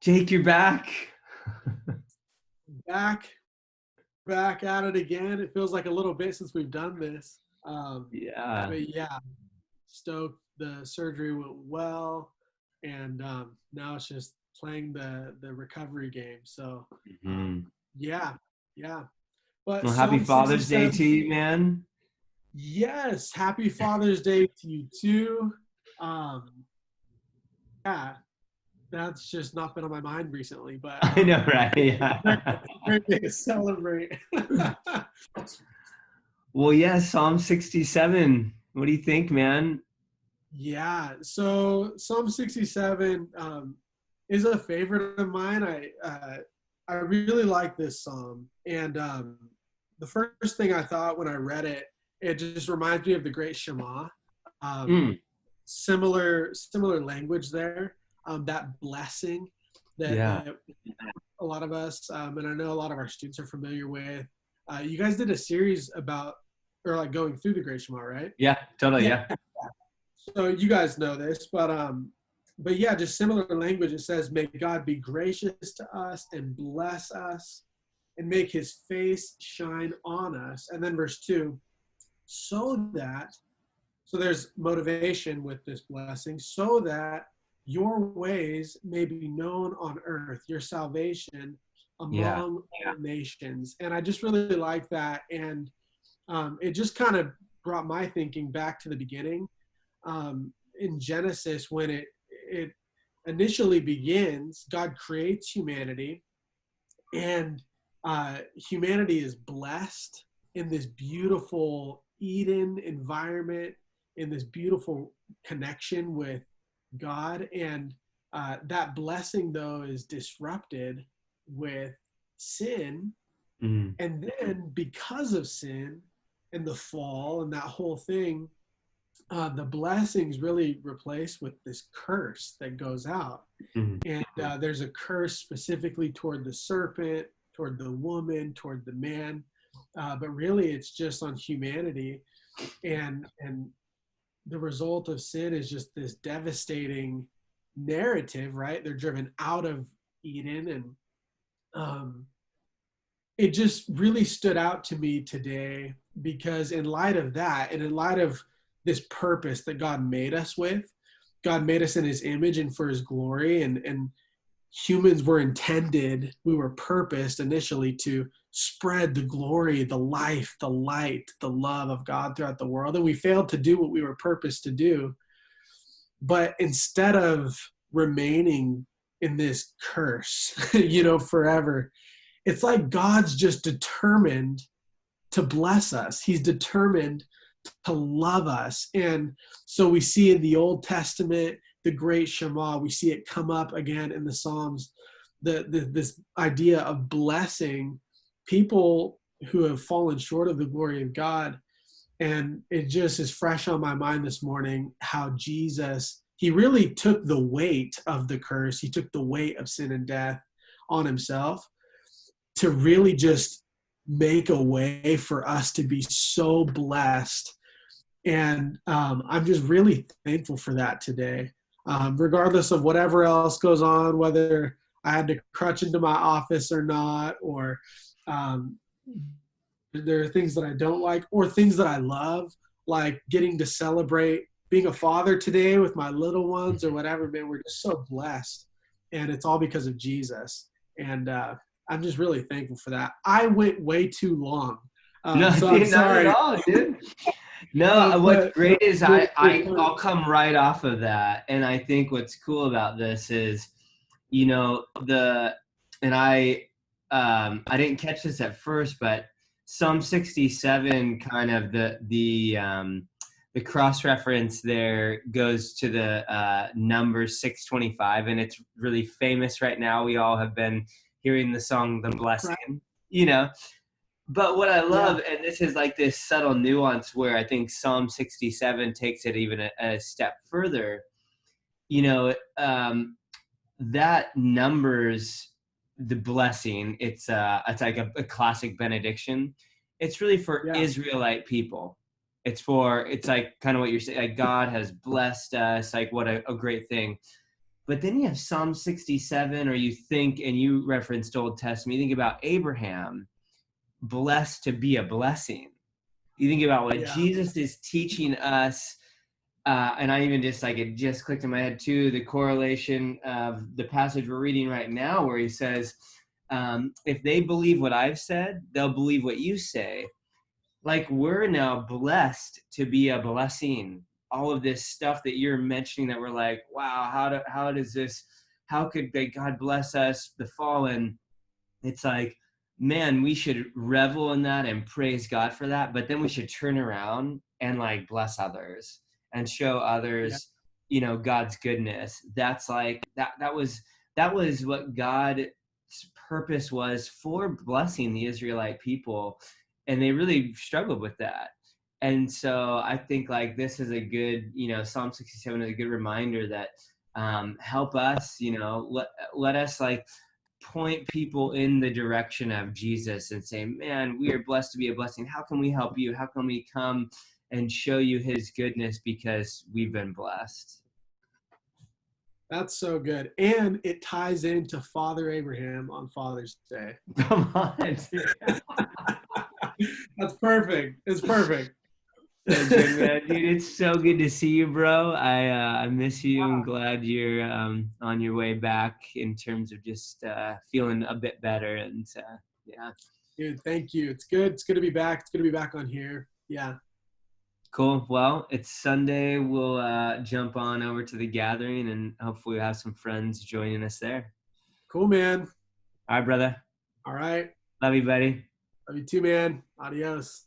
Jake, you're back. Back, back at it again. It feels like a little bit since we've done this. Yeah. But yeah, stoked. The surgery went well, and now it's just playing the recovery game. So hmm yeah, yeah. But Well, happy Psalm Father's Day 67. to you, man. Yes, happy Father's Day to you too. Um, yeah, that's just not been on my mind recently, but I know, right? great, Yeah. great day to celebrate. Well, yeah, Psalm 67. What do you think, man? Yeah, so Psalm 67 is a favorite of mine. I really like this psalm, and the first thing I thought when I read it, it just reminds me of the Great Shema. Um, Mm, similar language there. That blessing yeah. that a lot of us, and I know a lot of our students are familiar with. You guys did a series about, or like going through the Great Shema, right? Yeah, totally. Yeah. Yeah. So you guys know this, but yeah, just similar language. It says, "May God be gracious to us and bless us, and make His face shine on us." And then verse 2, so that, so there's motivation with this blessing, so that your ways may be known on earth, your salvation Yeah. among all nations. And I just really like that, and it just kind of brought my thinking back to the beginning. In Genesis, when it initially begins, God creates humanity, and humanity is blessed in this beautiful Eden environment, in this beautiful connection with God, and that blessing though is disrupted with sin, Mm, and then because of sin and the fall and that whole thing, the blessings really replaced with this curse that goes out. mm, And there's a curse specifically toward the serpent, toward the woman, toward the man. But really, it's just on humanity. And the result of sin is just this devastating narrative, right? They're driven out of Eden. And um, it just really stood out to me today because, in light of that, and in light of this purpose that God made us with, God made us in His image and for His glory, and humans were intended, we were purposed initially to spread the glory, the life, the light, the love of God throughout the world. And we failed to do what we were purposed to do. But instead of remaining in this curse, forever, it's like God's just determined to bless us. He's determined to love us. And so we see in the Old Testament, the great Shema, we see it come up again in the Psalms, this idea of blessing people who have fallen short of the glory of God. And it just is fresh on my mind this morning how Jesus, He really took the weight of the curse. He took the weight of sin and death on Himself to really just make a way for us to be so blessed. And I'm just really thankful for that today. Regardless of whatever else goes on, whether I had to crutch into my office or not, or um, there are things that I don't like, or things that I love, like getting to celebrate being a father today with my little ones or whatever. Man, we're just so blessed. And it's all because of Jesus. And I'm just really thankful for that. I went way too long. No, So I'm dude, not at sorry. all, dude. No, what's But great is the I'll come right off of that. And I think what's cool about this is, and I didn't catch this at first, but Psalm 67 kind of the cross reference there goes to the Numbers 6:25, and it's really famous right now. We all have been hearing the song "The Blessing," you know. But what I yeah, love, and this is like this subtle nuance where I think Psalm 67 takes it even a step further, you know, that Numbers, the blessing, it's like a classic benediction. It's really for yeah, Israelite people. It's like kind of what you're saying, like God has blessed us, like what a great thing. But then you have Psalm 67, or you think, and you referenced Old Testament, you think about Abraham, blessed to be a blessing. You think about what Yeah. Jesus is teaching us, and I even just, like, it just clicked in my head too, the correlation of the passage we're reading right now, where he says, if they believe what I've said, they'll believe what you say. Like, we're now blessed to be a blessing. All of this stuff that you're mentioning, that we're like, wow, how could God bless us, the fallen? It's like, man, we should revel in that and praise God for that, but then we should turn around and, like, bless others and show Yeah. others, God's goodness. That's like, that was what God's purpose was for blessing the Israelite people, and they really struggled with that. And so I think, like, this is a good, Psalm 67 is a good reminder that, help us, let us, like, point people in the direction of Jesus and say, man, we are blessed to be a blessing. How can we help you? How can we come and show you his goodness because we've been blessed? That's so good. And it ties into Father Abraham on Father's Day. Come on. That's perfect. It's perfect. So good, man. Dude, it's so good to see you, bro. I miss you. I'm glad you're on your way back in terms of just feeling a bit better. And yeah. Dude, thank you. It's good. It's good to be back. It's good to be back on here. Yeah. Cool. Well, it's Sunday. We'll jump on over to the gathering, and hopefully we'll have some friends joining us there. Cool, man. All right, brother. All right. Love you, buddy. Love you too, man. Adios.